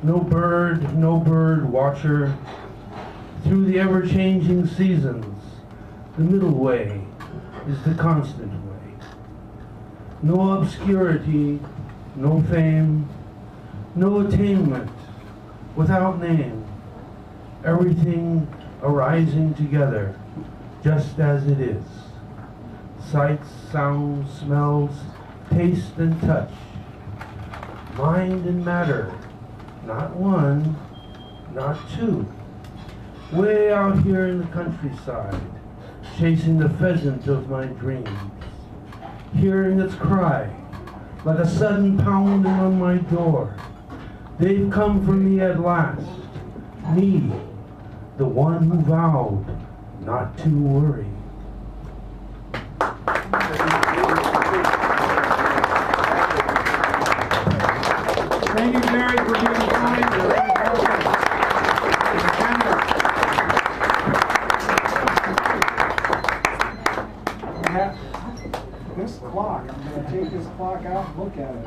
No bird watcher. Through the ever-changing seasons, the middle way is the constant way. No obscurity, no fame, no attainment without name. Everything arising together, just as it is. Sights, sounds, smells, taste and touch. Mind and matter, not one, not two. Way out here in the countryside, chasing the pheasant of my dreams. Hearing its cry, like a sudden pounding on my door. They've come for me at last. Me, the one who vowed not to worry. Thank you, Jerry, for being kind. This clock, I'm going to take this clock out and look at it.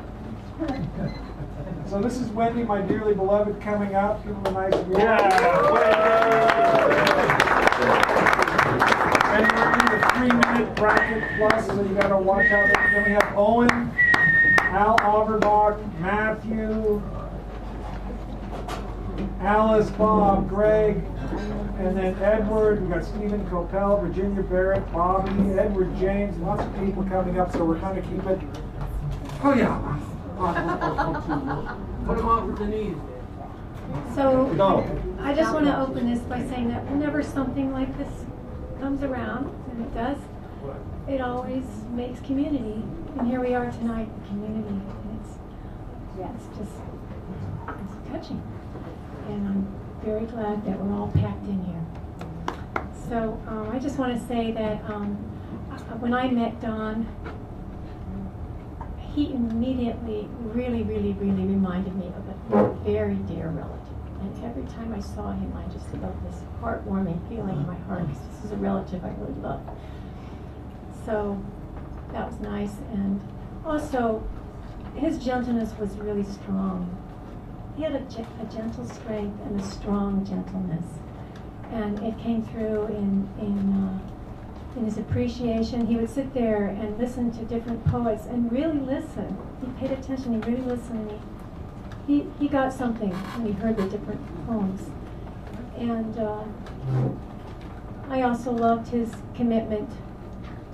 So this is Wendy, my dearly beloved, coming up. Give him a nice warm. And we're in the 3-minute bracket plus, so you got to watch out. Then we have Owen, Al Auerbach, Matthew, Alice, Bob, Greg, and then Edward. We've got Stephen Coppell, Virginia Barrett, Bobby, Edward James, lots of people coming up, so we're trying to keep it. Oh, yeah. Put them on with the knees. So, Go. I just want to open this by saying that whenever something like this comes around, and it does, it always makes community. And here we are tonight, community. And it's touching. And I'm very glad that we're all packed in here. So I just want to say that when I met Don, he immediately really reminded me of a very dear relative. And every time I saw him, I just felt this heartwarming feeling in my heart, because this is a relative I really love. So that was nice. And also, his gentleness was really strong. He had a gentle strength and a strong gentleness. And it came through in his appreciation. He would sit there and listen to different poets and really listen. He paid attention, he really listened, and he got something when he heard the different poems. And I also loved his commitment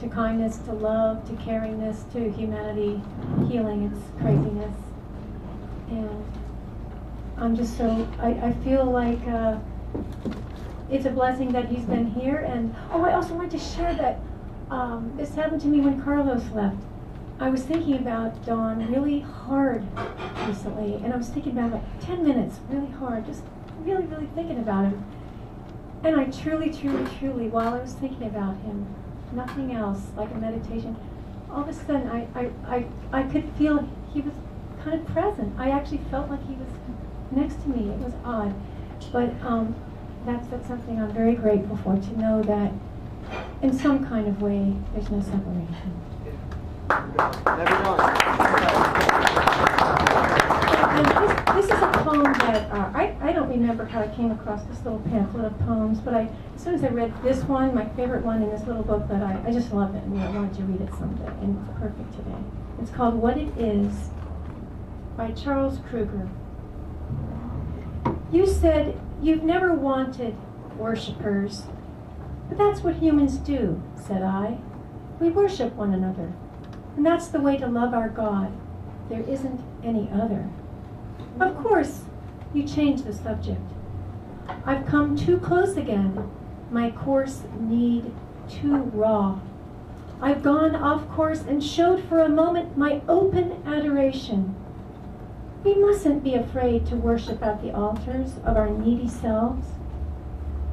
to kindness, to love, to caringness, to humanity, healing its craziness. And I'm just so, I feel like it's a blessing that he's been here. And I also wanted to share that this happened to me when Carlos left. I was thinking about Don really hard recently, and I was thinking about like 10 minutes, really hard, just really thinking about him. And I truly, while I was thinking about him, nothing else, like a meditation, all of a sudden I could feel he was kind of present. I actually felt like he was next to me. It was odd, but that's something I'm very grateful for, to know that in some kind of way there's no separation. And this is a poem that I don't remember how I came across this little pamphlet of poems, but as soon as I read this one, my favorite one in this little booklet, I just loved it, and I wanted to read it someday, and it's perfect today. It's called What It Is by Charles Kruger. You said you've never wanted worshipers, but that's what humans do, said I. We worship one another, and that's the way to love our God. There isn't any other. Of course, you changed the subject. I've come too close again, my coarse need too raw. I've gone off course and showed for a moment my open adoration. We mustn't be afraid to worship at the altars of our needy selves.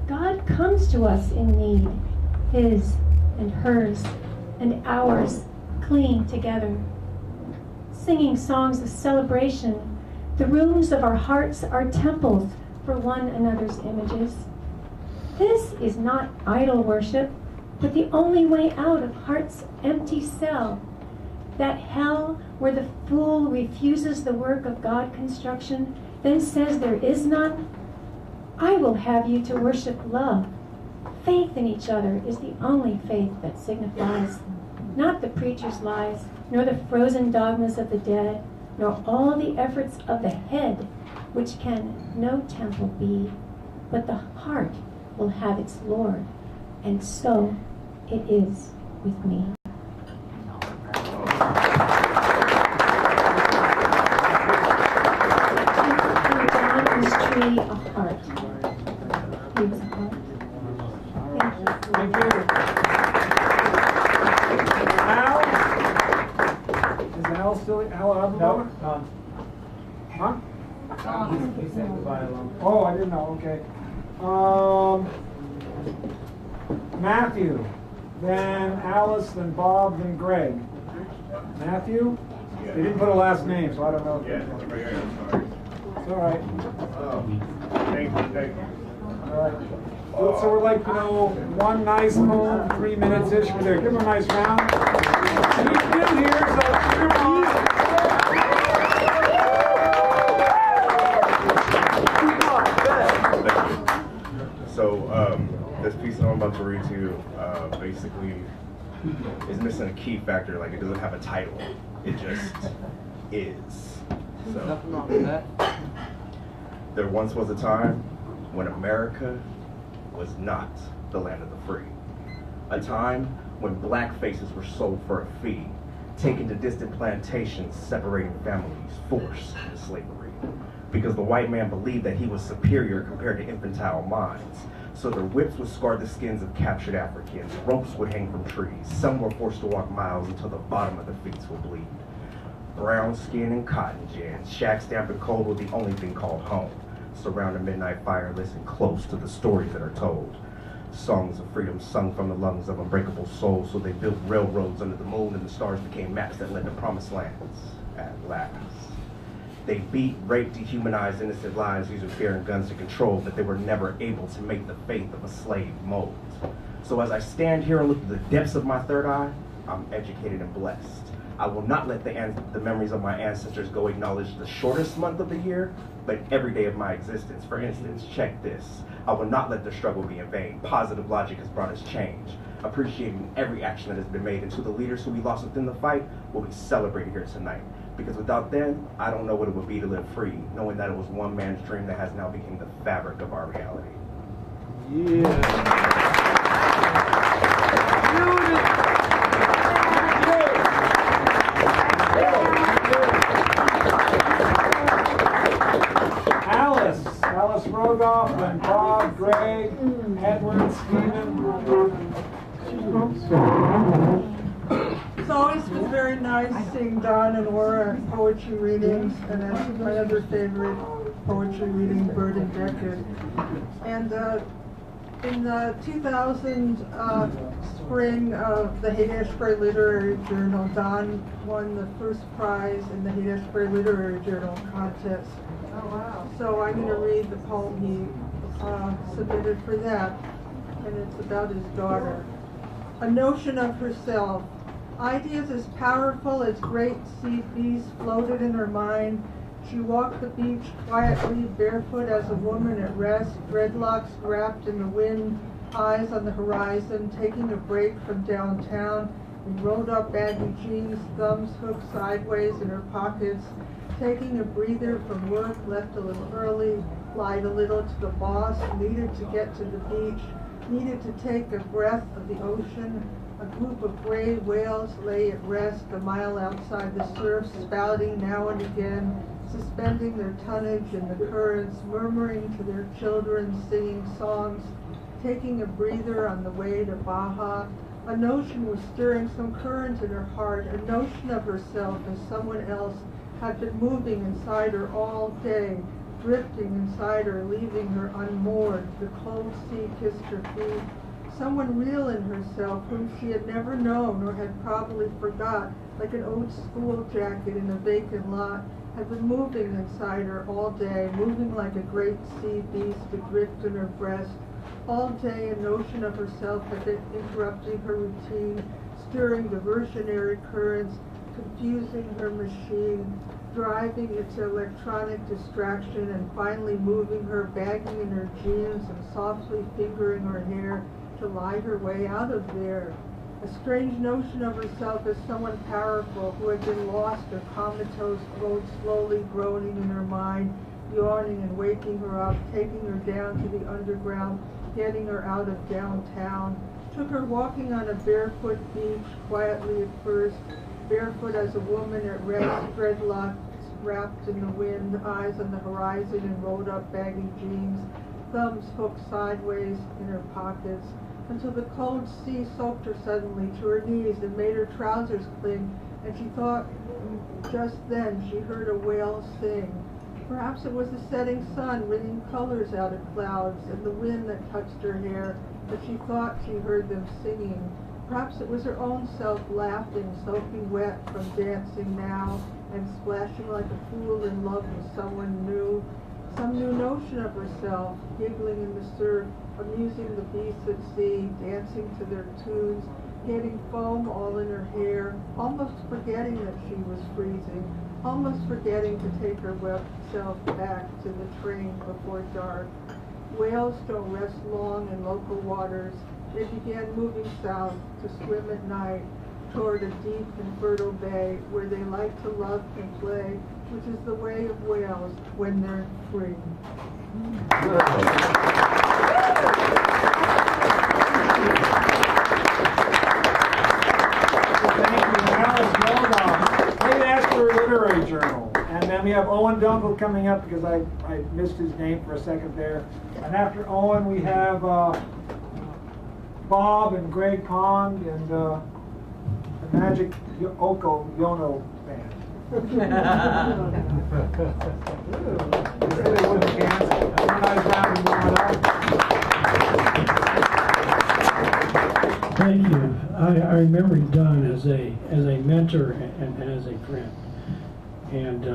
God comes to us in need, his and hers and ours clinging together. Singing songs of celebration, the rooms of our hearts are temples for one another's images. This is not idol worship, but the only way out of heart's empty cell. That hell where the fool refuses the work of God construction, then says there is none? I will have you to worship love. Faith in each other is the only faith that signifies, not the preacher's lies, nor the frozen dogmas of the dead, nor all the efforts of the head, which can no temple be, but the heart will have its Lord, and so it is with me. Tree a heart. He was a heart. Thank you. Al? Is Al still? Al Abermiller? No, gone. Huh? He said goodbye alone. Oh, I didn't know. Okay. Matthew, then Alice, then Bob, then Greg. Matthew? They didn't put a last name, so I don't know. Yeah, I'm sorry. It's all right. Thank you. All right. So we're like, 1 nice poem, 3 minutes-ish. We're there. Give him a nice round. He's new here, so cheer him on. So, this piece that I'm about to read to you, basically is missing a key factor. Like, it doesn't have a title. It just is. So, Nothing wrong with that. there once was a time when America was not the land of the free. A time when black faces were sold for a fee, taken to distant plantations, separating families, forced into slavery. Because the white man believed that he was superior compared to infantile minds. So their whips would scar the skins of captured Africans, ropes would hang from trees, some were forced to walk miles until the bottom of their feet would bleed. Brown skin and cotton gins, shacks damp and cold were the only thing called home. Surround a midnight fire, listen close to the stories that are told. Songs of freedom sung from the lungs of unbreakable souls, so they built railroads under the moon and the stars became maps that led to promised lands at last. They beat, raped, dehumanized innocent lives using fear and guns to control, but they were never able to make the faith of a slave mold. So as I stand here and look at the depths of my third eye, I'm educated and blessed. I will not let the memories of my ancestors go acknowledge the shortest month of the year, but every day of my existence. For instance, check this. I will not let the struggle be in vain. Positive logic has brought us change. Appreciating every action that has been made, and to the leaders who we lost within the fight, will be celebrated here tonight. Because without them, I don't know what it would be to live free, knowing that it was one man's dream that has now become the fabric of our reality. Alice Rogoff, and Bob, Greg, Edward, Stephen. It's always been very nice seeing Don and Laura at poetry readings, and that's my other favorite poetry reading, Bird and Beckett. And in the 2000 spring of the Haight-Ashbury Literary Journal, Don won the first prize in the Haight-Ashbury Literary Journal contest. Oh, wow. So I'm going to read the poem he submitted for that, and it's about his daughter. A notion of herself. Ideas as powerful as great sea beasts floated in her mind. She walked the beach quietly, barefoot as a woman at rest, dreadlocks wrapped in the wind, eyes on the horizon, taking a break from downtown, in rolled-up baggy jeans, thumbs hooked sideways in her pockets, taking a breather from work, left a little early, lied a little to the boss, needed to get to the beach, needed to take a breath of the ocean. A group of gray whales lay at rest a mile outside the surf, spouting now and again, suspending their tonnage in the currents, murmuring to their children, singing songs, taking a breather on the way to Baja. A notion was stirring some current in her heart, a notion of herself as someone else had been moving inside her all day, drifting inside her, leaving her unmoored. The cold sea kissed her feet. Someone real in herself whom she had never known or had probably forgot, like an old school jacket in a vacant lot, had been moving inside her all day, moving like a great sea beast adrift in her breast. All day a notion of herself had been interrupting her routine, stirring diversionary currents, confusing her machine, driving its electronic distraction, and finally moving her, bagging in her jeans and softly fingering her hair to lie her way out of there. A strange notion of herself as someone powerful who had been lost or comatose flowed slowly groaning in her mind, yawning and waking her up, taking her down to the underground, getting her out of downtown, took her walking on a barefoot beach, quietly at first, barefoot as a woman at rest, dreadlocks wrapped in the wind, eyes on the horizon in rolled-up baggy jeans, thumbs hooked sideways in her pockets, until the cold sea soaked her suddenly to her knees and made her trousers cling, and she thought just then she heard a whale sing. Perhaps it was the setting sun wringing colors out of clouds and the wind that touched her hair, but she thought she heard them singing. Perhaps it was her own self laughing, soaking wet from dancing now and splashing like a fool in love with someone new. Some new notion of herself, giggling in the surf, amusing the beasts at sea, dancing to their tunes, getting foam all in her hair, almost forgetting that she was freezing, almost forgetting to take her wet self back to the train before dark. Whales don't rest long in local waters. They began moving south to swim at night toward a deep and fertile bay where they like to love and play, which is the way of whales when they're free. Literary Journal. And then we have Owen Dunkel coming up because I missed his name for a second there. And after Owen we have Bob and Greg Pond and the Magic Oko Yono Band. They wouldn't cancel. Thank you. I remember Don as a mentor and as a friend, and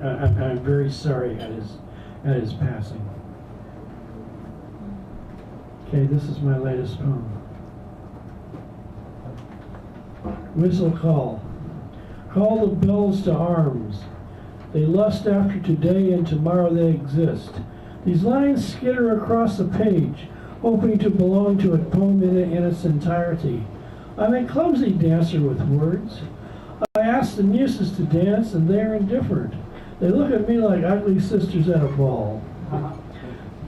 I'm very sorry at his passing. Okay, this is my latest poem. Whistle call. Call the bells to arms. They lust after today and tomorrow they exist. These lines skitter across the page, hoping to belong to a poem in its entirety. I'm a clumsy dancer with words. I ask the muses to dance and they're indifferent. They look at me like ugly sisters at a ball.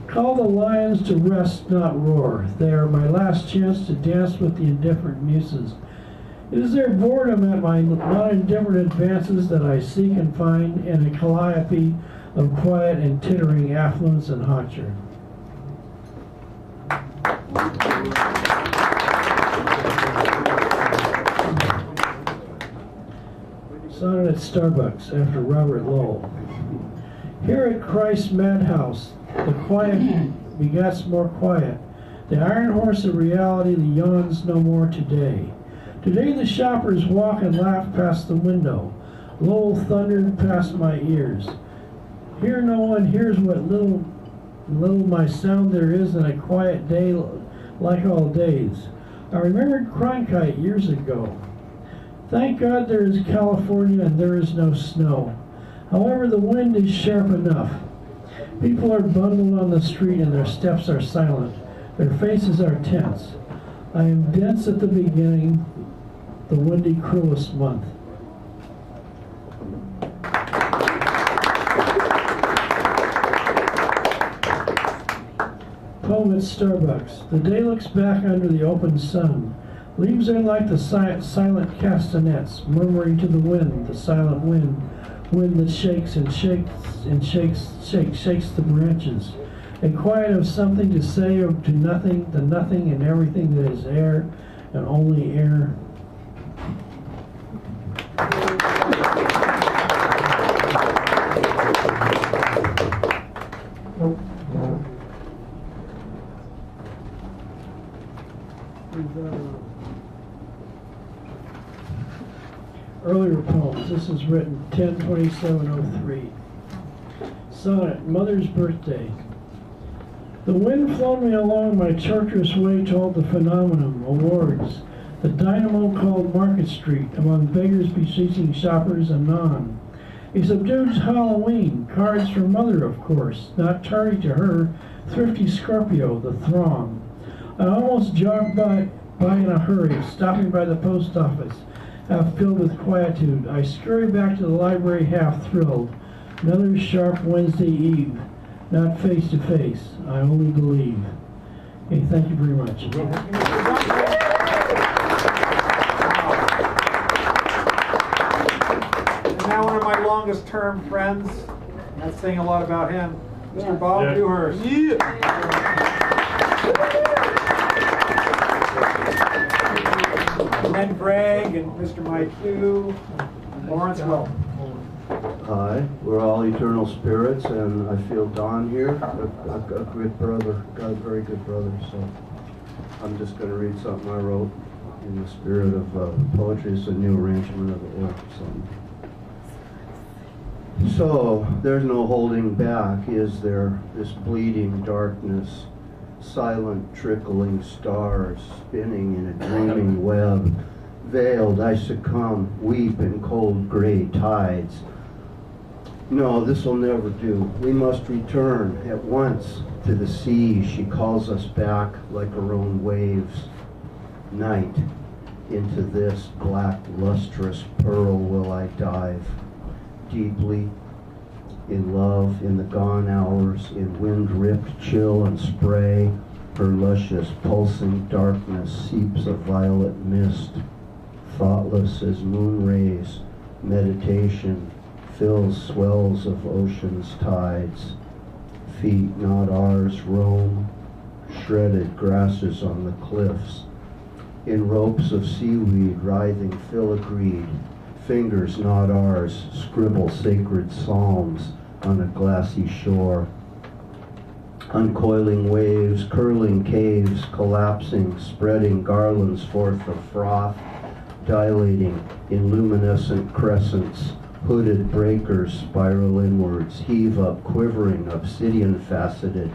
Call the lions to rest, not roar. They are my last chance to dance with the indifferent muses. It is their boredom at my non-indifferent advances that I seek and find in a calliope of quiet and tittering affluence and hauteur. Sonnet at Starbucks after Robert Lowell. Here at Christ's madhouse, the quiet begets more quiet. The iron horse of reality yawns no more today. Today the shoppers walk and laugh past the window. Lowell thundered past my ears. Here no one hears what little my sound there is in a quiet day like all days. I remembered Cronkite years ago. Thank God there is California and there is no snow. However, the wind is sharp enough. People are bundled on the street and their steps are silent. Their faces are tense. I am dense at the beginning, the windy, cruelest month. Poem at Starbucks. The day looks back under the open sun. Leaves are like the silent castanets, murmuring to the wind, the silent wind that shakes and shakes and shakes the branches. A quiet of something to say or to nothing, the nothing and everything that is air and only air. Earlier poems. This is written 10/27/03. Sonnet, Mother's Birthday. The wind flowed me along my tortuous way toward the phenomenon, awards, the dynamo called Market Street, among beggars beseeching shoppers anon. A subdued Halloween, cards for mother, of course, not tardy to her, thrifty Scorpio, the throng. I almost jogged by in a hurry, stopping by the post office, half filled with quietude. I scurried back to the library, half thrilled. Another sharp Wednesday eve, not face to face, I only believe. Okay, thank you very much. And now one of my longest term friends, that's saying a lot about him, Mr. Bob Dewhurst. And then Greg and Mr. Mike Hugh, and Lawrence Will. Hi, we're all eternal spirits, and I feel Don here, a good brother, got a very good brother, so I'm just going to read something I wrote in the spirit of poetry. It's a new arrangement of the song. So, there's no holding back, is there? This bleeding darkness, silent trickling stars, spinning in a dreaming web. Veiled, I succumb, weep in cold gray tides. No, this'll never do. We must return at once to the sea. She calls us back like her own waves. Night, into this black lustrous pearl will I dive. Deeply, in love, in the gone hours, in wind-ripped chill and spray, her luscious, pulsing darkness seeps a violet mist. Thoughtless as moon rays, meditation fills swells of ocean's tides. Feet not ours roam, shredded grasses on the cliffs. In ropes of seaweed writhing filigreed, fingers not ours scribble sacred psalms on a glassy shore. Uncoiling waves, curling caves, collapsing, spreading garlands forth of froth, dilating in luminescent crescents. Hooded breakers spiral inwards, heave up, quivering, obsidian-faceted,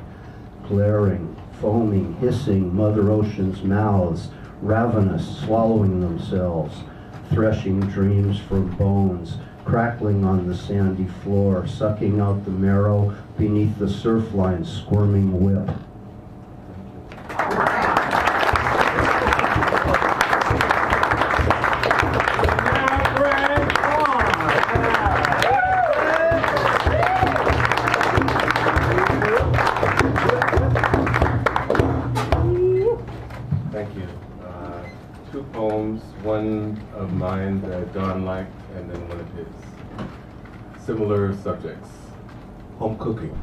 glaring, foaming, hissing, Mother Ocean's mouths, ravenous, swallowing themselves, threshing dreams from bones, crackling on the sandy floor, sucking out the marrow beneath the surf line's squirming whip. Thank you. Two poems, one of mine that Don liked, and then one of his. Similar subjects. Home cooking.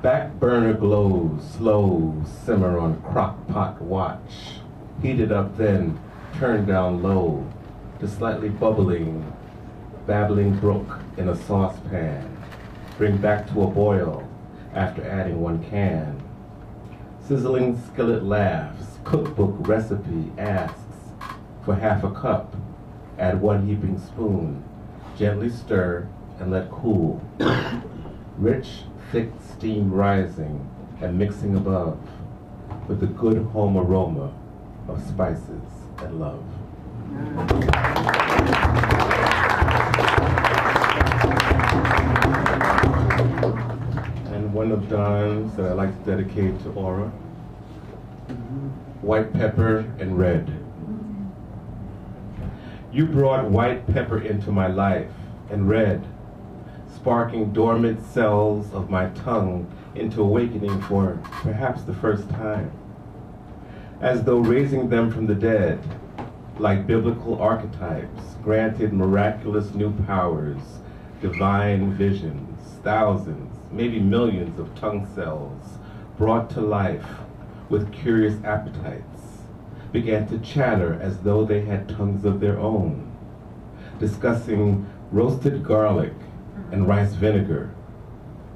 Back burner glows, slow simmer on crock pot watch. Heated up then, turned down low to slightly bubbling, babbling brook in a saucepan. Bring back to a boil after adding 1 can. Sizzling skillet laughs, cookbook recipe asks for half a cup. Add 1 heaping spoon, gently stir and let cool. Rich, thick steam rising and mixing above with the good home aroma of spices and love. And one of Don's that I like to dedicate to Aura. White pepper and red. You brought white pepper into my life, and red, sparking dormant cells of my tongue into awakening for perhaps the first time, as though raising them from the dead, like biblical archetypes, granted miraculous new powers, divine visions, thousands, maybe millions of tongue cells brought to life with curious appetites, began to chatter as though they had tongues of their own, discussing roasted garlic and rice vinegar,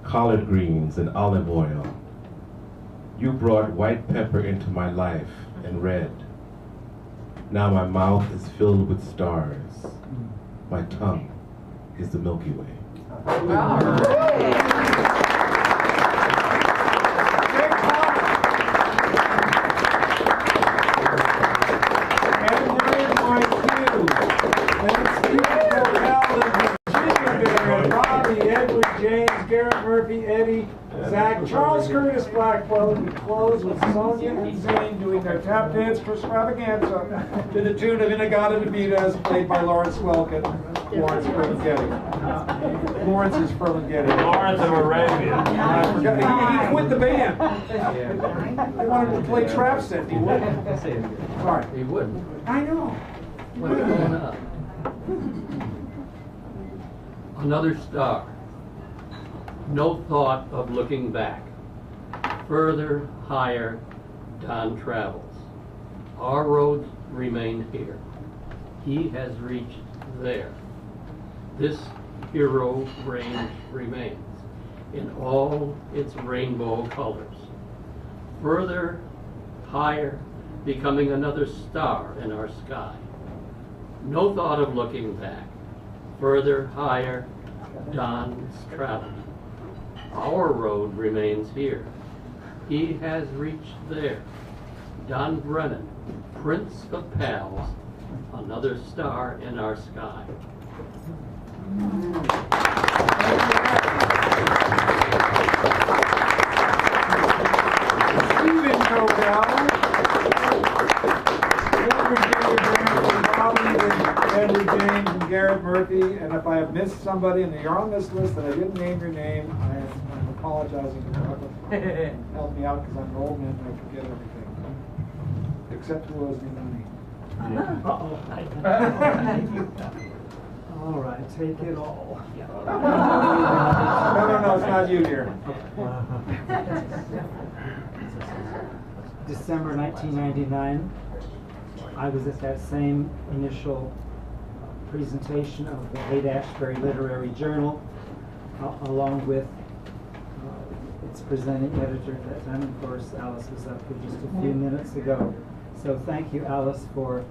collard greens and olive oil. You brought white pepper into my life and red. Now my mouth is filled with stars. My tongue is the Milky Way. Garrett Murphy, Eddie, Zach, Charles Curtis Blackwell. We close with Sonia and Zane doing their tap dance for extravaganza to the tune of Inagata de Vidas, played by Lawrence Welkin. Lawrence Ferlinghetti. Lawrence is Ferlinghetti. Lawrence of Arabia. I forgot. He quit the band. They wanted to play trap set. He wouldn't. Sorry. He wouldn't. I know. What's going on? Another star. No thought of looking back. Further, higher, Don travels. Our roads remain here. He has reached there. This hero range remains in all its rainbow colors. Further, higher, becoming another star in our sky. No thought of looking back. Further, higher, Don's traveling. Our road remains here. He has reached there. Don Brennan, Prince of Pals, another star in our sky. Stephen Codell, Andrew James and Garrett Murphy, and if I have missed somebody and you're on this list and I didn't name your name, I'm apologizing. Help me out because I'm an old man and I forget everything. Except who owes me money. All right, take it all. No, it's not you, dear. December 1999, I was at that same initial presentation of the Haight-Ashbury Literary Journal, along with its presenting editor at that time. Of course, Alice was up here just a few minutes ago. So thank you, Alice, for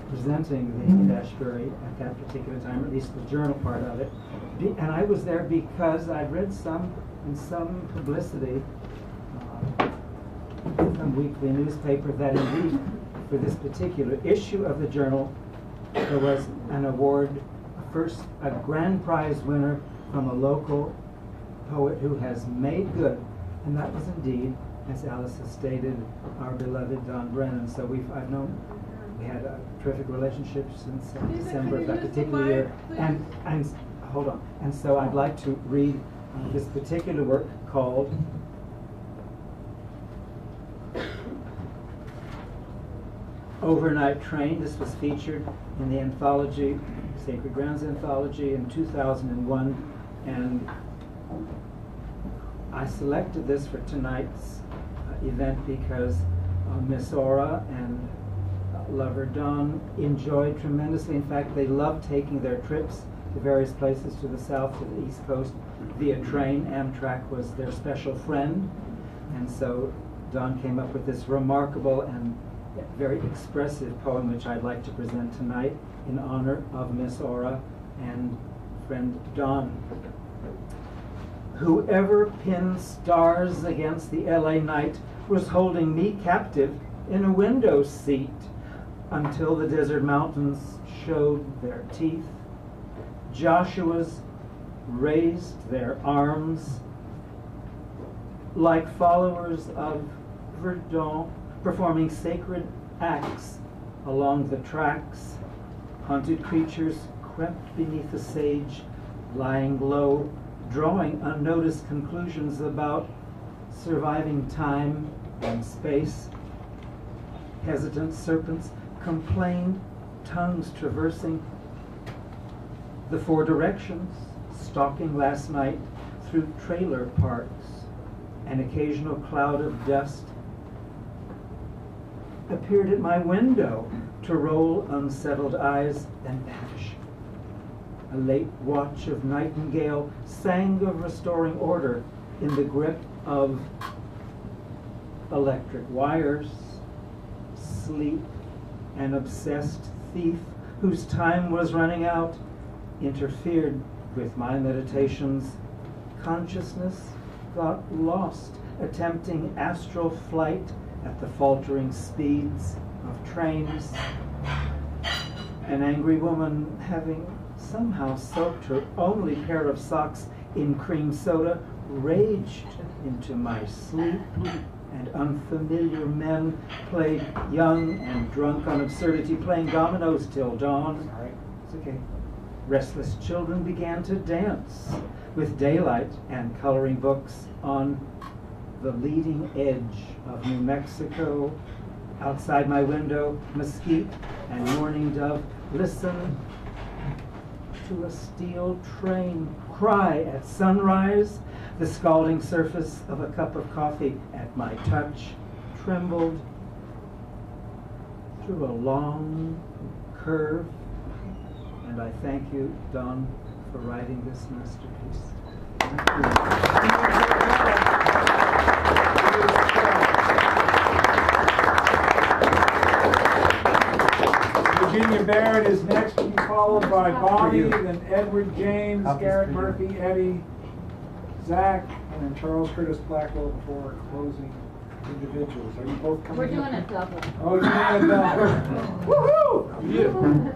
presenting the Haight-Ashbury at that particular time, or at least the journal part of it. And I was there because I read in some publicity, some weekly newspaper, that indeed for this particular issue of the journal there was an award, a grand prize winner from a local poet who has made good, and that was indeed, as Alice has stated, our beloved Don Brennan. So we had a terrific relationship since December of that particular year. And hold on. And so I'd like to read this particular work called Overnight Train. This was featured in the anthology, Sacred Grounds Anthology, in 2001. And I selected this for tonight's event because Miss Aura and lover Don enjoyed tremendously. In fact, they loved taking their trips to various places to the south, to the east coast, via train. Amtrak was their special friend. And so Don came up with this remarkable and very expressive poem, which I'd like to present tonight in honor of Miss Aura and friend Don. Whoever pinned stars against the LA night was holding me captive in a window seat until the desert mountains showed their teeth. Joshua's raised their arms like followers of Verdun, performing sacred acts along the tracks. Haunted creatures crept beneath the sage, lying low, drawing unnoticed conclusions about surviving time and space. Hesitant serpents complained, tongues traversing the four directions, stalking last night through trailer parks. An occasional cloud of dust appeared at my window to roll unsettled eyes and vanish. A late watch of nightingale sang of restoring order in the grip of electric wires. Sleep, an obsessed thief whose time was running out, interfered with my meditations. Consciousness got lost, attempting astral flight at the faltering speeds of trains. An angry woman, having somehow soaked her only pair of socks in cream soda raged into my sleep, and unfamiliar men played young and drunk on absurdity, playing dominoes till dawn. All right, it's okay. Restless children began to dance with daylight and coloring books on the leading edge of New Mexico. Outside my window, mesquite and mourning dove listen to a steel train cry at sunrise. The scalding surface of a cup of coffee at my touch trembled through a long curve. And I thank you, Don, for writing this masterpiece. Thank you. Virginia Barrett is next to be followed by Bobby, then Edward James, Garrett Murphy, Eddie, Zach, and then Charles Curtis Blackwell before closing individuals. Are you both coming? We're doing a double. Oh, you're doing a double. Woohoo!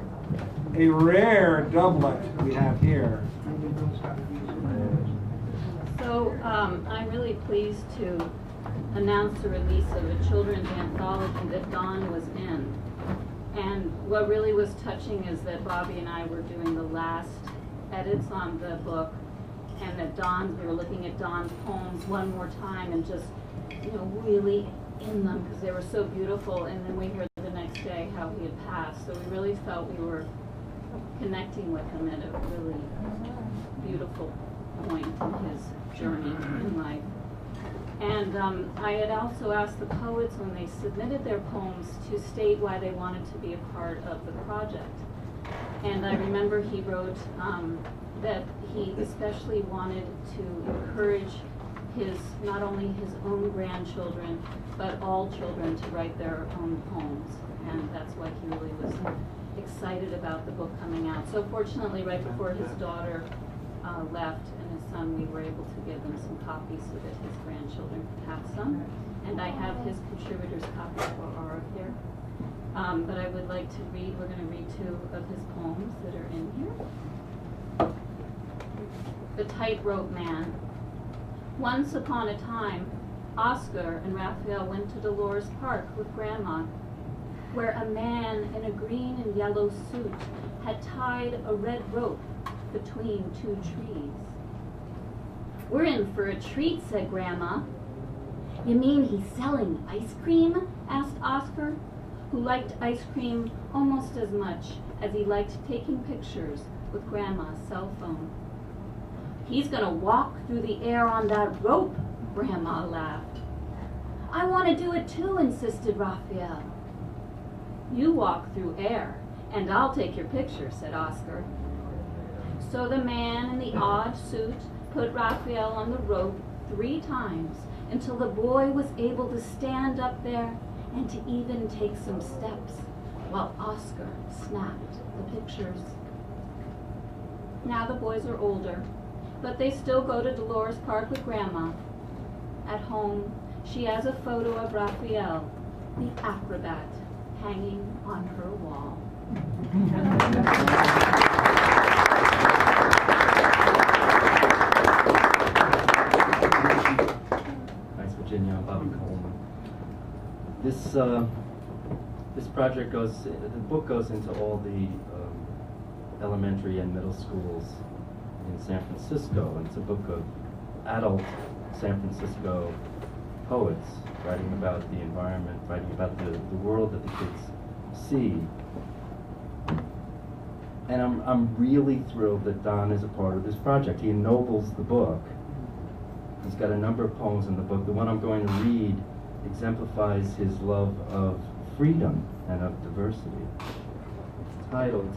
A rare doublet we have here. So I'm really pleased to announce the release of a children's anthology that Don was in. And what really was touching is that Bobby and I were doing the last edits on the book, and that we were looking at Don's poems one more time and just, really in them because they were so beautiful. And then we heard the next day how he had passed. So we really felt we were connecting with him at a really beautiful point in his journey in life. And I had also asked the poets when they submitted their poems to state why they wanted to be a part of the project. And I remember he wrote that he especially wanted to encourage not only his own grandchildren, but all children to write their own poems. And that's why he really was excited about the book coming out. So fortunately, right before his daughter left and his son, we were able to give them some copies so that his grandchildren could have some. And I have his contributors' copies for Aura here. But I would like to read, we're going to read 2 of his poems that are in here. The Tightrope Man. Once upon a time, Oscar and Raphael went to Dolores Park with Grandma, where a man in a green and yellow suit had tied a red rope between 2 trees. "We're in for a treat," said Grandma. "You mean he's selling ice cream?" asked Oscar, who liked ice cream almost as much as he liked taking pictures with Grandma's cell phone. "He's gonna walk through the air on that rope," Grandma laughed. "I want to do it too," insisted Raphael. "You walk through air, and I'll take your picture," said Oscar. So the man in the odd suit put Raphael on the rope 3 times until the boy was able to stand up there and to even take some steps, while Oscar snapped the pictures. Now the boys are older, but they still go to Dolores Park with Grandma. At home, she has a photo of Raphael, the acrobat, hanging on her wall. Thanks, Virginia. I'm Bobby Coleman. This project the book goes into all the elementary and middle schools in San Francisco, and it's a book of adult San Francisco poets writing about the environment, writing about the world that the kids see. And I'm really thrilled that Don is a part of this project. He ennobles the book. He's got a number of poems in the book. The one I'm going to read exemplifies his love of freedom and of diversity. It's titled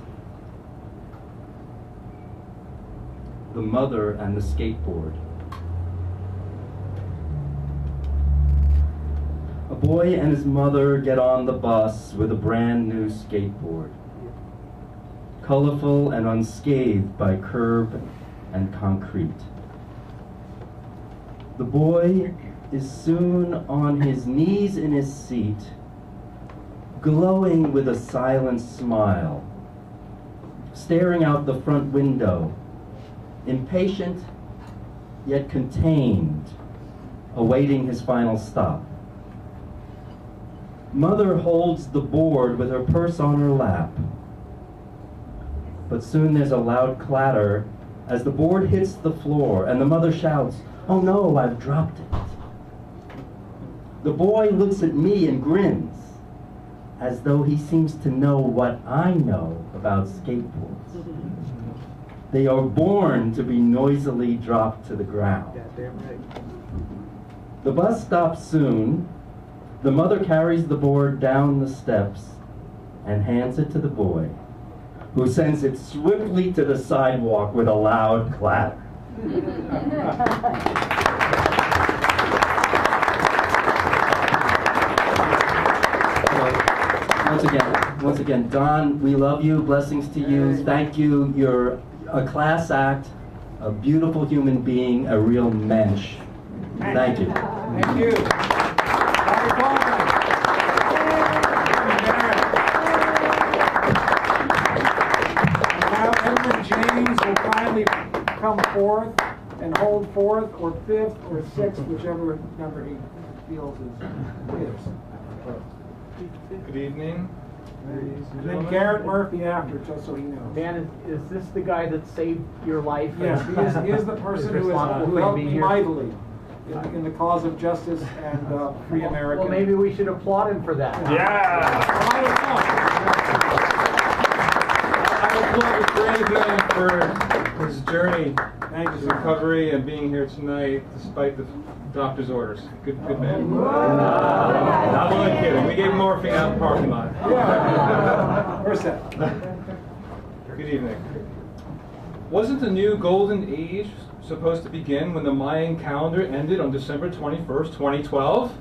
"The Mother and the Skateboard." A boy and his mother get on the bus with a brand new skateboard, colorful and unscathed by curb and concrete. The boy is soon on his knees in his seat, glowing with a silent smile, staring out the front window, impatient yet contained, awaiting his final stop. Mother holds the board with her purse on her lap. But soon there's a loud clatter as the board hits the floor and the mother shouts, "Oh no, I've dropped it." The boy looks at me and grins, as though he seems to know what I know about skateboards. They are born to be noisily dropped to the ground. The bus stops soon. The mother carries the board down the steps and hands it to the boy, who sends it swiftly to the sidewalk with a loud clatter. Once again, Don, we love you. Blessings to you. Thank you. You're a class act, a beautiful human being, a real mensch. Thank you. Thank you. Dr. Coleman. Now Edward James will kindly come fourth and hold fourth or fifth or sixth, whichever number he feels is his. Good evening. And then Garrett Murphy after, just so he knows. Dan, is this the guy that saved your life? Yes, he is the person who has helped me mightily in the cause of justice and free America. Well, maybe we should applaud him for that. Yeah! I applaud the brave man for his journey, his recovery, and being here tonight despite the doctor's orders. Good man. Not only kidding. We gave him morphine out in the parking lot. Yeah. Where's that? Good evening. Wasn't the new golden age supposed to begin when the Mayan calendar ended on December 21st, 2012?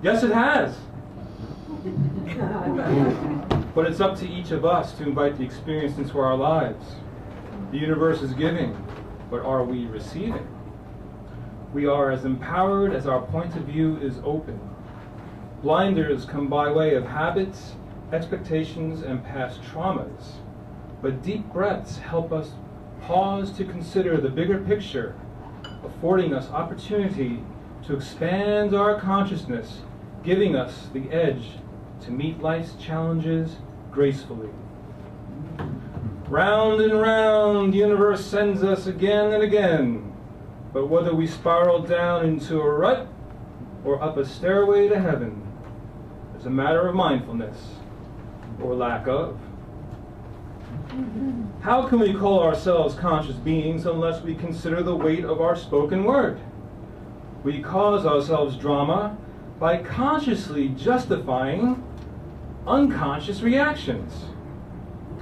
Yes, it has. But it's up to each of us to invite the experience into our lives. The universe is giving, but are we receiving? We are as empowered as our point of view is open. Blinders come by way of habits, expectations, and past traumas. But deep breaths help us pause to consider the bigger picture, affording us opportunity to expand our consciousness, giving us the edge to meet life's challenges gracefully. Round and round, the universe sends us again and again. But whether we spiral down into a rut or up a stairway to heaven is a matter of mindfulness or lack of. How can we call ourselves conscious beings unless we consider the weight of our spoken word? We cause ourselves drama by consciously justifying unconscious reactions.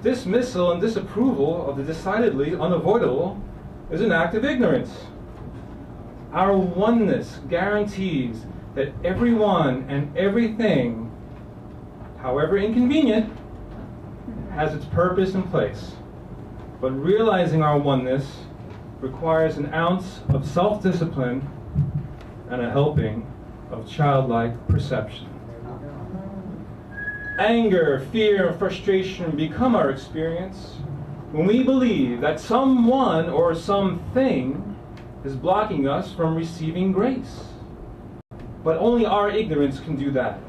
Dismissal and disapproval of the decidedly unavoidable is an act of ignorance. Our oneness guarantees that everyone and everything, however inconvenient, has its purpose and place. But realizing our oneness requires an ounce of self-discipline and a helping of childlike perception. Anger, fear, and frustration become our experience when we believe that someone or something is blocking us from receiving grace. But only our ignorance can do that,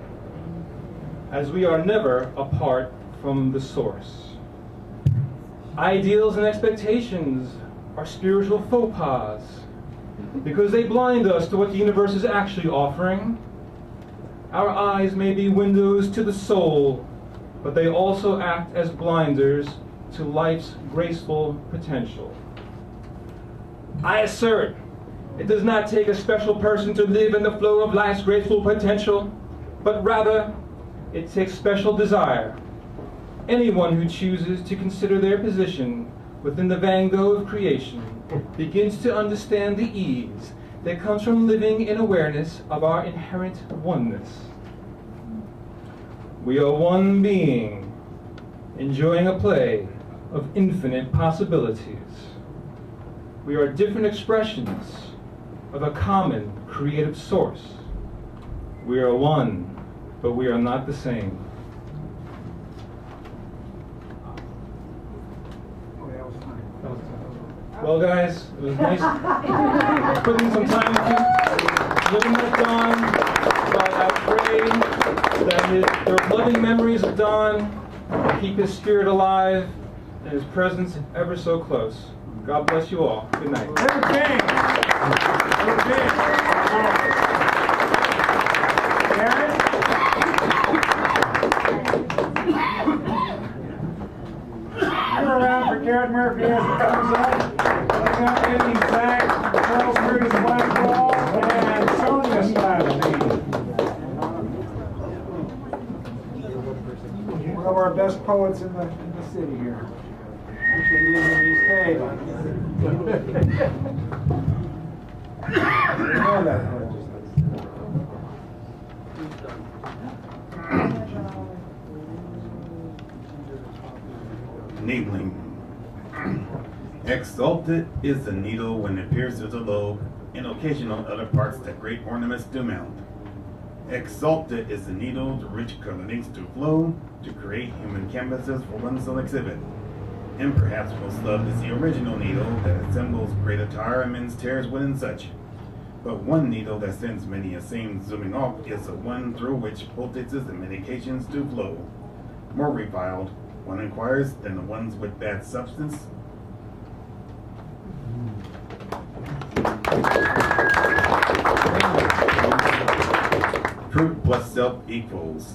as we are never apart from the source. Ideals and expectations are spiritual faux pas because they blind us to what the universe is actually offering. Our eyes may be windows to the soul, but they also act as blinders to life's graceful potential. I assert, it does not take a special person to live in the flow of life's graceful potential, but rather, it takes special desire. Anyone who chooses to consider their position within the Van Gogh of creation begins to understand the ease that comes from living in awareness of our inherent oneness. We are one being, enjoying a play of infinite possibilities. We are different expressions of a common creative source. We are one, but we are not the same. Well, guys, it was nice putting some time into living with Don, but I pray that their loving memories of Don keep his spirit alive and his presence ever so close. God bless you all. Good night. You're around for Garrett Murphy as it comes up. I got Eddie, Zach, Charles Curtis Blackwell, and Sonia Slattery. One of our best poets in the city here. Actually, he lives in East Bay. You know that poet. Needling. Exalted is the needle when it pierces a lobe, and occasional other parts that great ornaments do mount. Exalted is the needle to rich colored inks to flow, to create human canvases for one's own exhibit. And perhaps most loved is the original needle that assembles great attire and men's tears within such. But one needle that sends many a seam zooming off is the one through which poultices and medications do flow. More reviled, one inquires, than the ones with bad substance. Truth plus self equals.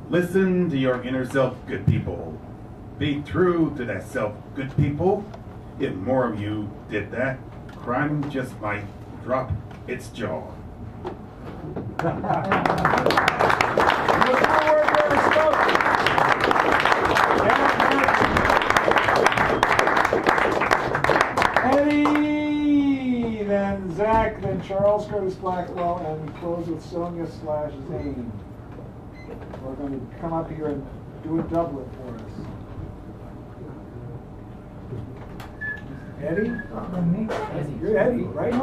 Listen to your inner self, good people. Be true to that self, good people. If more of you did that, crime just might drop its jaw. Eddie, then Zach, then Charles Curtis Blackwell, and we close with Sonia /Zane. We're going to come up here and do a doublet for us. Eddie? You're Eddie, right?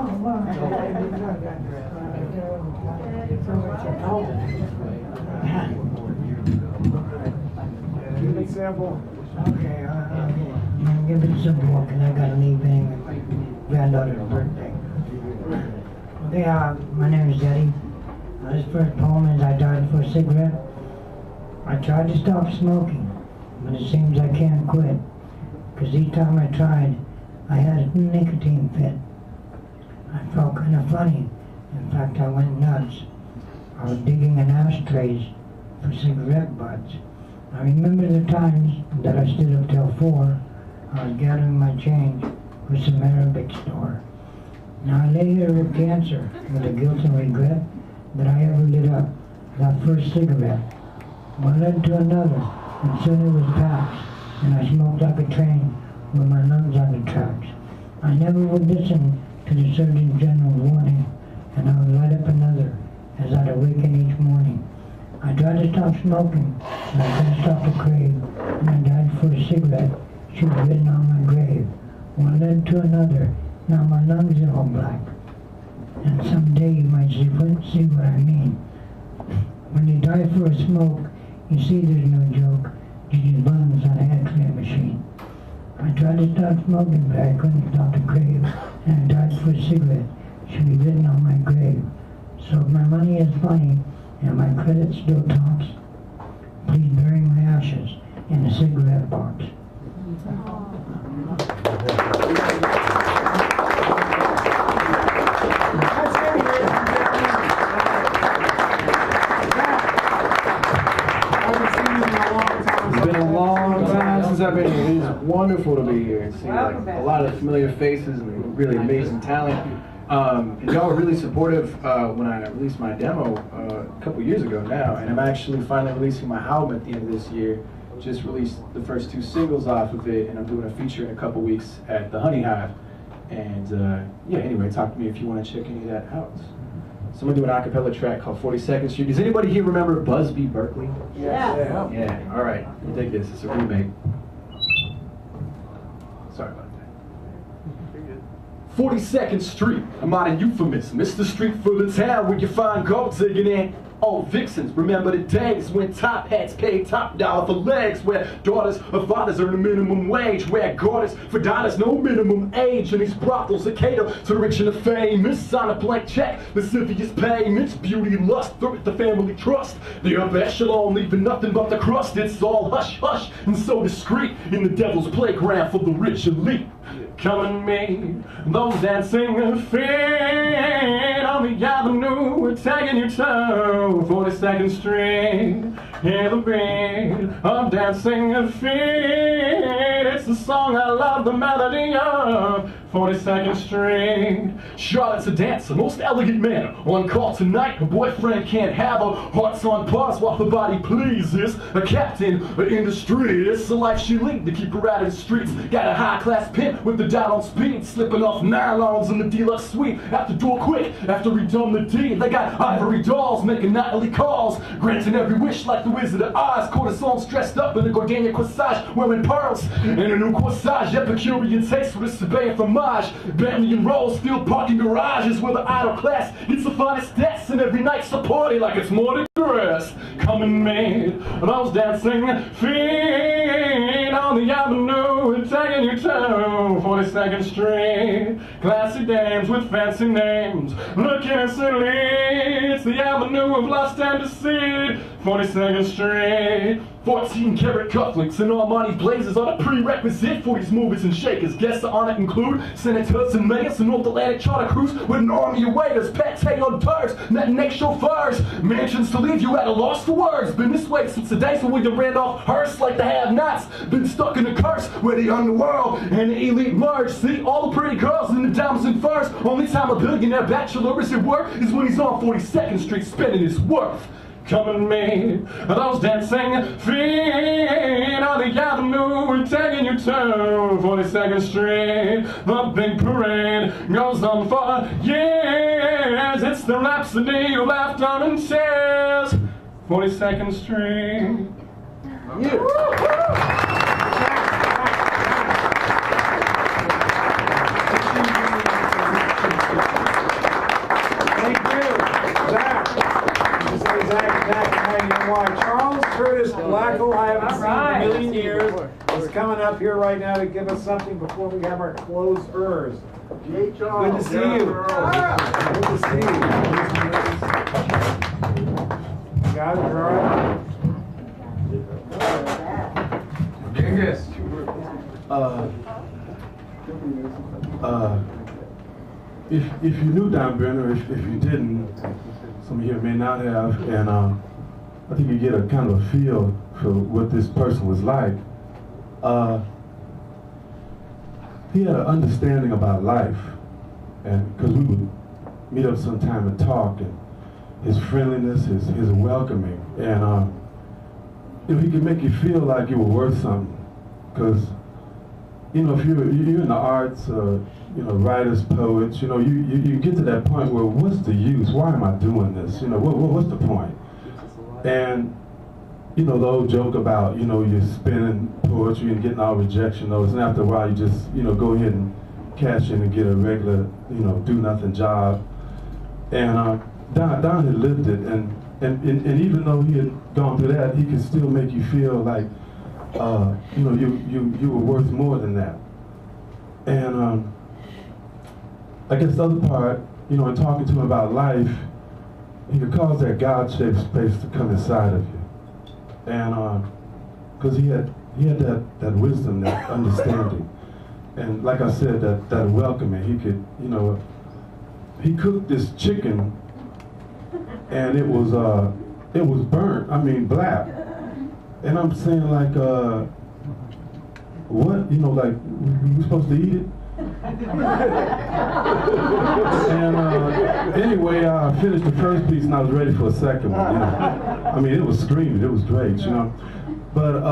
Give it sample. Okay, I'm giving some book, and I got an evening with my granddaughter's birthday. Okay, my name is Eddie. This first poem is I died for a cigarette. I tried to stop smoking, but it seems I can't quit. Because each time I tried, I had a nicotine fit. I felt kind of funny. In fact, I went nuts. I was digging in ashtrays for cigarette butts. I remember the times that I stood up till 4. I was gathering my change for some Arabic store. Now I lay here with cancer, with the guilt and regret that I ever lit up that first cigarette. One led to another, and soon it was packs, and I smoked like a train with my lungs on the tracks. I never would listen to the Surgeon General's warning, and I would light up another as I'd awaken each morning. I tried to stop smoking, and I couldn't stop the crave, and I died for a cigarette. She was written on my grave. One led to another, now my lungs are all black. And someday you might see what I mean. When you die for a smoke, you see there's no joke, just buttons on an X-ray machine. I tried to stop smoking, but I couldn't stop the crave, and I died for a cigarette. Should be written on my grave. So if my money is funny, and my credit still talks, please bury my ashes in a cigarette box. It's been a long time since I've been here. It is wonderful to be here and see like a lot of familiar faces and really amazing talent. And y'all were really supportive when I released my demo a couple years ago now, and I'm actually finally releasing my album at the end of this year. Just released the first 2 singles off of it, and I'm doing a feature in a couple weeks at the Honey Hive. And yeah, anyway, talk to me if you want to check any of that out. So I'm gonna do an a cappella track called 42nd Street. Does anybody here remember Busby Berkeley? Yeah. Yeah, all right, you dig this, it's a remake. Sorry about that. 42nd Street, I'm not a euphemism. It's the street for the town where you find gold digging in. Oh, vixens, remember the days when top hats paid top dollar for legs, where daughters of fathers earn a minimum wage, where garters for dollars no minimum age, and these brothels that cater to the rich and the famous. Sign a blank check, lascivious payments, beauty and lust, threat the family trust. The upper echelon leaving nothing but the crust. It's all hush hush and so discreet in the devil's playground for the rich elite. Come and meet those dancing feet on the avenue. We're tagging your toe, 42nd Street. Hear the beat of dancing feet. It's the song I love, the melody of 42nd Street. Charlotte's a dancer, most elegant manner. On call tonight, her boyfriend can't have her. Heart's on pause while the body pleases. A captain in the street. It's the life she lead to keep her out of the streets. Got a high-class pimp with the dot on speed, slipping off nylons in the deluxe suite. After door quick, after he done the deed. They got ivory dolls making nightly calls, granting every wish like the Wizard of Oz. Cortison's dressed up in a gardenia corsage, wearing pearls and a new corsage. Epicurean taste with a surveyor fromage. Bentley and Rolls, steel parking garages where the idle class gets the finest stats, and every night's a party like it's more than grass. Come and meet those dancing feet on the avenue and tagging your toe, 42nd Street. Classy dames with fancy names, looking innocently. It's the avenue of lust and deceit, 42nd Street. 14-karat cufflinks and Armani blazers are the prerequisite for these movers and shakers. Guests that aren't include senators and mayors and North Atlantic charter crews with an army of waiters, pate on turds, matinee chauffeurs, mansions to leave you at a loss for words. Been this way since the days when William Randolph Hearst, like the have-nots, been stuck in a curse where the underworld and the elite merge. See all the pretty girls in the diamonds and furs. Only time a billionaire bachelor is at work is when he's on 42nd Street spending his worth. Come and meet those dancing feet on the avenue. We're tagging your toe, 42nd Street. The big parade goes on for years. It's the rhapsody of laughter and tears, 42nd Street. Charles Curtis Blackwell, I haven't seen in a million years, is coming up here right now to give us something before we have our closers. Good to see you. Good to see you. You got it, all right? Genghis. If you knew Don Brenner, if you didn't, some of you may not have, and I think you get a kind of a feel for what this person was like. He had an understanding about life, and because we would meet up sometime and talk, and his friendliness, his welcoming, and he could make you feel like you were worth something. Because if you're in the arts, writers, poets, you get to that point where what's the use? Why am I doing this? What's the point? And the old joke about you're spinning poetry and getting all rejection notes, and after a while you just go ahead and cash in and get a regular do nothing job. And Don had lived it, and even though he had gone through that, he could still make you feel like you were worth more than that. And I guess the other part, in talking to him about life, he could cause that God-shaped space to come inside of you. And because he had that wisdom, that understanding. And like I said, that welcoming. He could, he cooked this chicken and it was burnt, black. And I'm saying like, what? Like, we supposed to eat it? And anyway, I finished the first piece and I was ready for a second one. It was screaming, it was great, But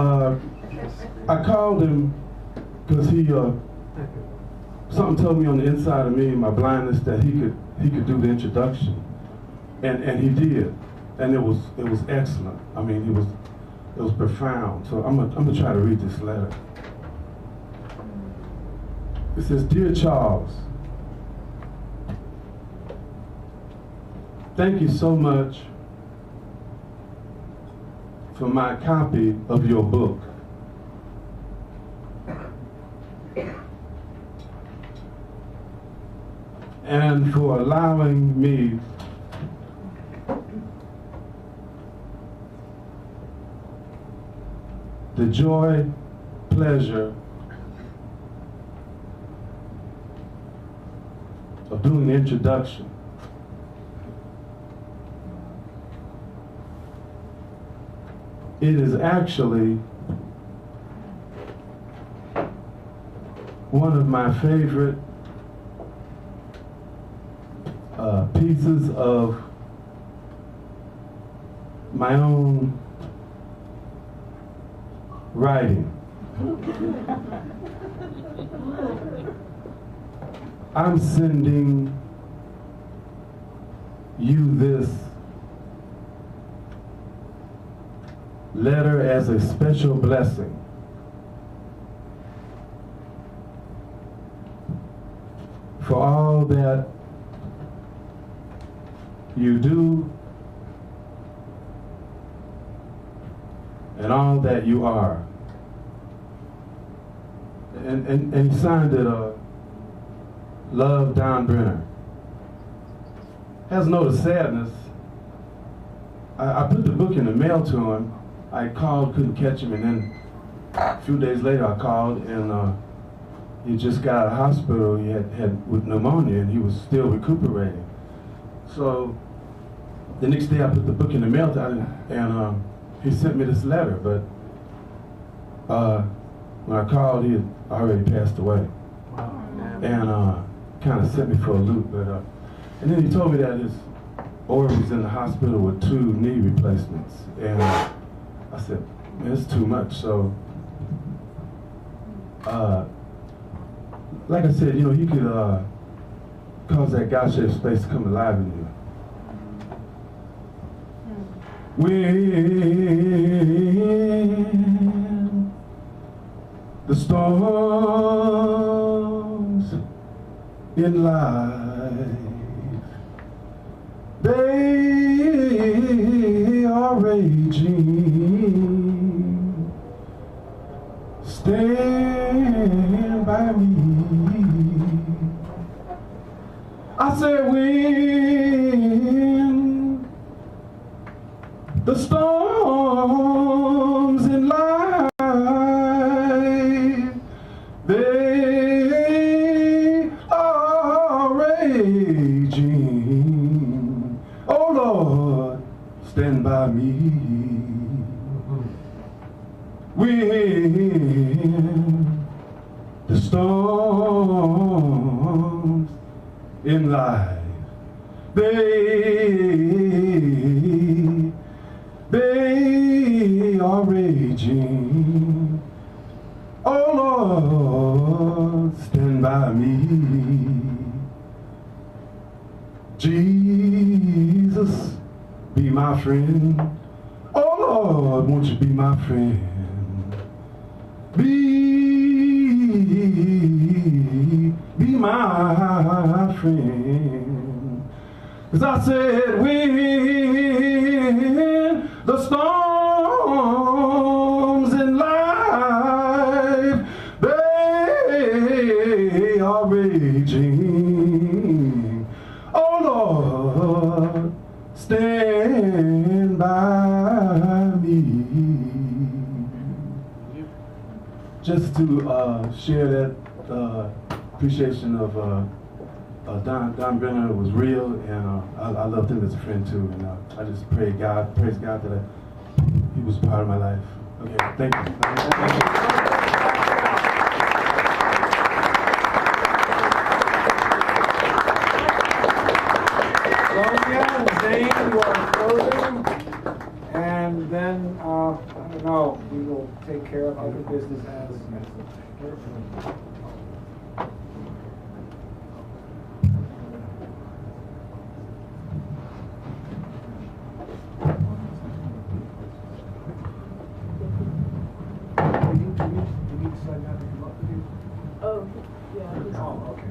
I called him because he, something told me on the inside of me, my blindness, that he could do the introduction, and he did, and it was excellent. It was profound. So I'm gonna try to read this letter. It says, "Dear Charles, thank you so much for my copy of your book. And for allowing me the joy, pleasure of doing the introduction. It is actually one of my favorite pieces of my own writing. I'm sending you this letter as a special blessing. For all that you do and all that you are. And he signed it, Love, Don Brenner. Has a note of sadness. I put the book in the mail to him. I called, couldn't catch him, and then a few days later I called, and he just got out of the hospital. He had with pneumonia, and he was still recuperating. So the next day I put the book in the mail to him, and he sent me this letter, but when I called, he had already passed away. And kind of sent me for a loop, but and then he told me that his order was in the hospital with 2 knee replacements, and I said, man, it's too much. So like I said, you know, he could cause that God-shaped space to come alive in you. When the storms in life, they are raging, stand by me. I said, when the storms in life, they are raging, oh Lord, stand by me. When the storms in life, they are raging, oh Lord, stand by me. Jesus, be my friend, oh Lord, won't you be my friend? Be my friend. 'Cause I said, when the storms in life, they are raging, oh Lord, stand by me. Just to share that appreciation of Don Brenner was real, and I loved him as a friend too, and I just praise God that he was part of my life. Okay, thank you. Sonia and Zane, you are closing, and then, I don't know, we will take care of other business as Oh, yeah. Oh, okay.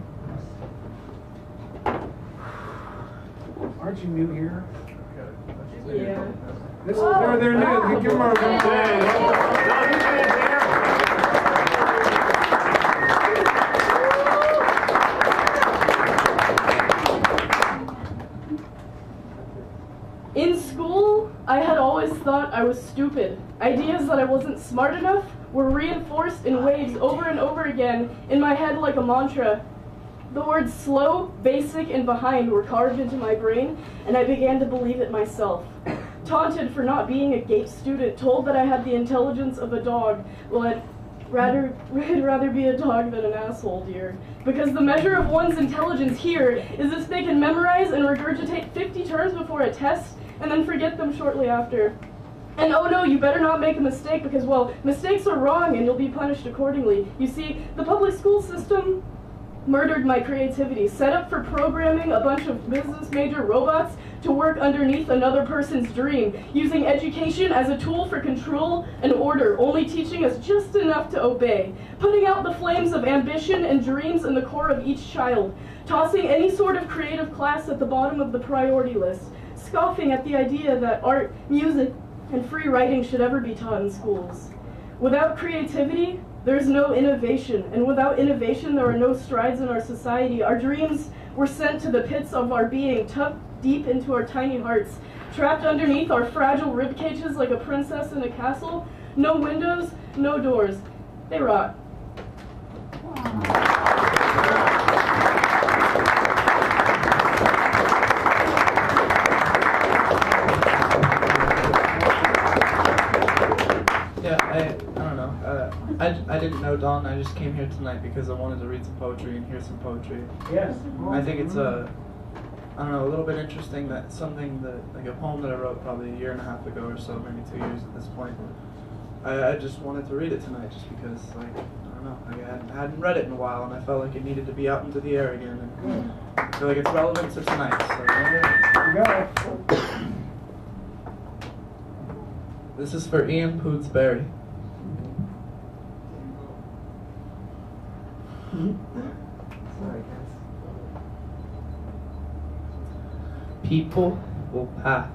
Aren't you new here? Yeah. They're new. Give them a round of applause. In school, I had always thought I was stupid. Ideas that I wasn't smart enough were reinforced in waves over and over again in my head like a mantra. The words slow, basic, and behind were carved into my brain, and I began to believe it myself. Taunted for not being a GATE student, told that I had the intelligence of a dog, well, I'd rather be a dog than an asshole, dear. Because the measure of one's intelligence here is if they can memorize and regurgitate 50 terms before a test, and then forget them shortly after. And oh no, you better not make a mistake because, well, mistakes are wrong and you'll be punished accordingly. You see, the public school system murdered my creativity, set up for programming a bunch of business major robots to work underneath another person's dream, using education as a tool for control and order, only teaching us just enough to obey, putting out the flames of ambition and dreams in the core of each child, tossing any sort of creative class at the bottom of the priority list, scoffing at the idea that art, music, and free writing should ever be taught in schools. Without creativity, there's no innovation, and without innovation, there are no strides in our society. Our dreams were sent to the pits of our being, tucked deep into our tiny hearts, trapped underneath our fragile rib cages like a princess in a castle. No windows, no doors. They rot. I didn't know Don. I just came here tonight because I wanted to read some poetry and hear some poetry. Yes. I think it's a little bit interesting that something that, like a poem that I wrote probably 1.5 years ago or so, maybe 2 years at this point. I just wanted to read it tonight just because, like, I don't know, I hadn't read it in a while and I felt like it needed to be out into the air again. And I feel like it's relevant to tonight. So you go. This is for Ian Pootsberry. Sorry, guys. People will pass.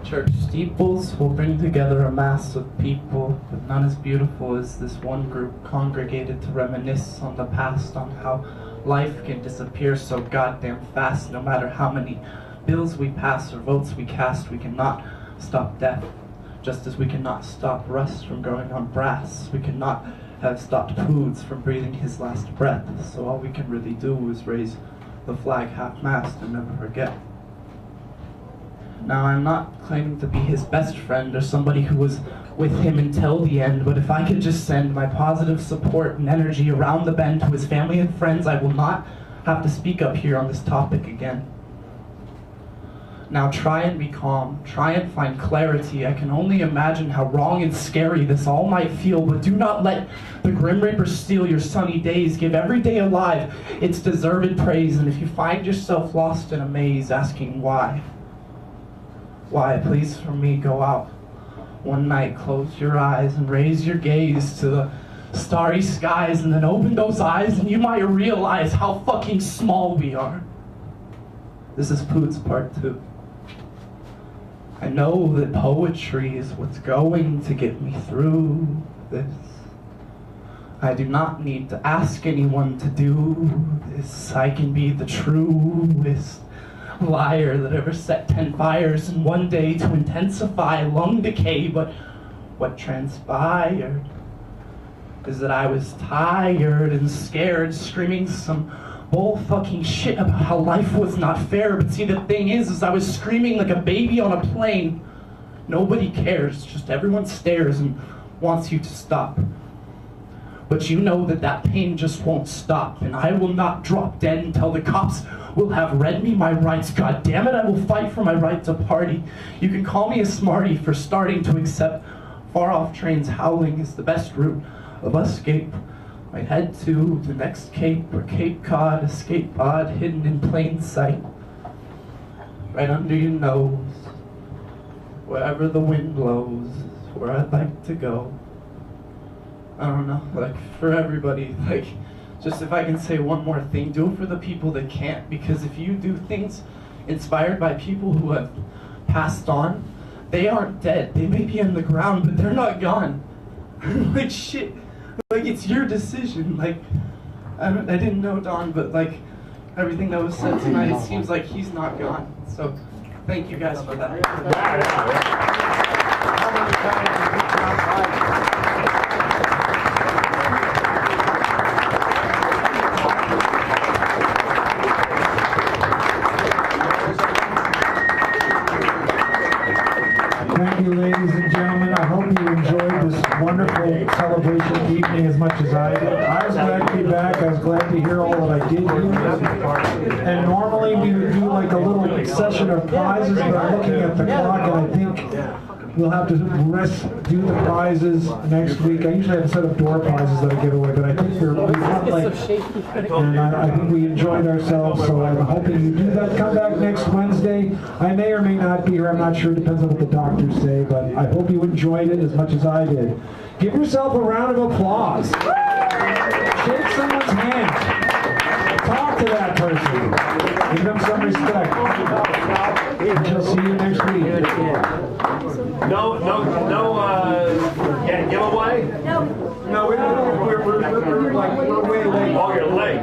Church steeples will bring together a mass of people, but none as beautiful as this one group congregated to reminisce on the past, on how life can disappear so goddamn fast. No matter how many bills we pass or votes we cast, we cannot stop death, just as we cannot stop rust from growing on brass. We cannot have stopped Poods from breathing his last breath, so all we can really do is raise the flag half-mast and never forget. Now, I'm not claiming to be his best friend or somebody who was with him until the end, but if I could just send my positive support and energy around the bend to his family and friends, I will not have to speak up here on this topic again. Now try and be calm, try and find clarity. I can only imagine how wrong and scary this all might feel, but do not let the Grim Reaper steal your sunny days. Give every day alive its deserved praise, and if you find yourself lost in a maze asking why, please from me go out one night, close your eyes and raise your gaze to the starry skies, and then open those eyes and you might realize how fucking small we are. This is Poots Part 2. I know that poetry is what's going to get me through this. I do not need to ask anyone to do this. I can be the truest liar that ever set 10 fires in one day to intensify lung decay, but what transpired is that I was tired and scared, screaming some bull fucking shit about how life was not fair. But see, the thing is I was screaming like a baby on a plane. Nobody cares, just everyone stares and wants you to stop. But you know that that pain just won't stop, and I will not drop dead until the cops will have read me my rights. God damn it, I will fight for my right to party. You can call me a smarty for starting to accept far-off trains howling is the best route of escape. Might head to the next Cape or Cape Cod, escape pod hidden in plain sight, right under your nose. Wherever the wind blows is where I'd like to go. I don't know, like for everybody, like just if I can say one more thing, do it for the people that can't, because if you do things inspired by people who have passed on. They aren't dead. They may be in the ground, but they're not gone. Like, shit. Like, it's your decision. Like, I didn't know Don, but like, everything that was said tonight, it seems like he's not gone. So, thank you guys for that. Thank you, ladies and gentlemen. I hope you enjoyed this wonderful celebration evening as much as I did. I was glad to be back. I was glad to hear all that I did hear. And normally we would do like a little session of prizes, but I'm looking at the clock and I think we'll have to do the prizes next week. I usually have a set of door prizes that I give away, but I think we're not late. And I think we enjoyed ourselves, so I'm hoping you do that. Come back next Wednesday. I may or may not be here. I'm not sure. It depends on what the doctors say, but I hope you enjoyed it as much as I did. Give yourself a round of applause. Shake someone's hand. Talk to that person. Give them some respect. We'll see you next week. No giveaway? No, we're like, we're way late. Oh, you're late.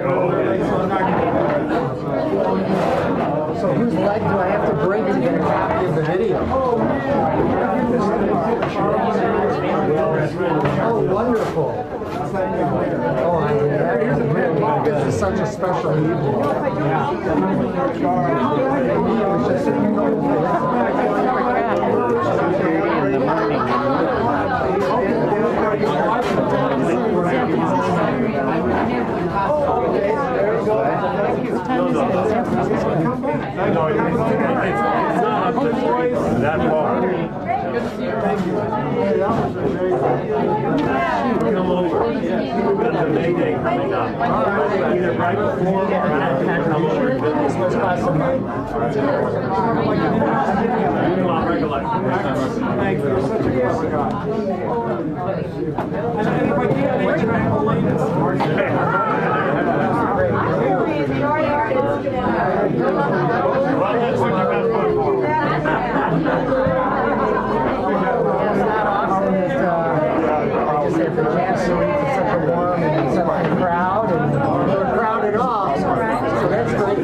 So whose leg do I have to break to get a copy of the video? Oh, wonderful. Oh, this is such a special evening. That far. Come over. We've got the May Day coming up. Either right before or after. Come over. Thank you. You're such a good guy. And if I can't make it, I have a Just at the Jamboree, it's such a warm and such a crowd, and we're crowded off. So that's great.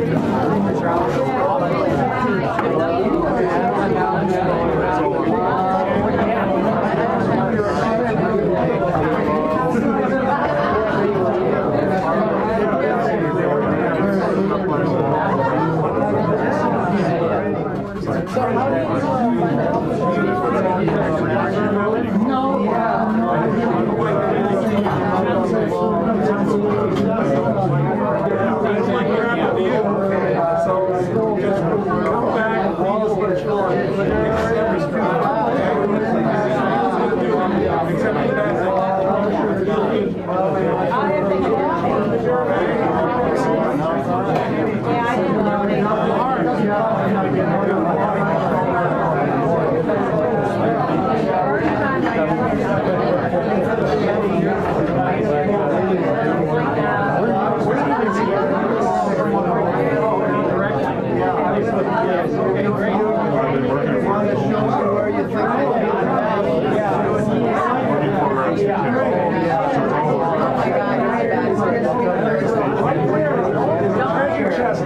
Chest.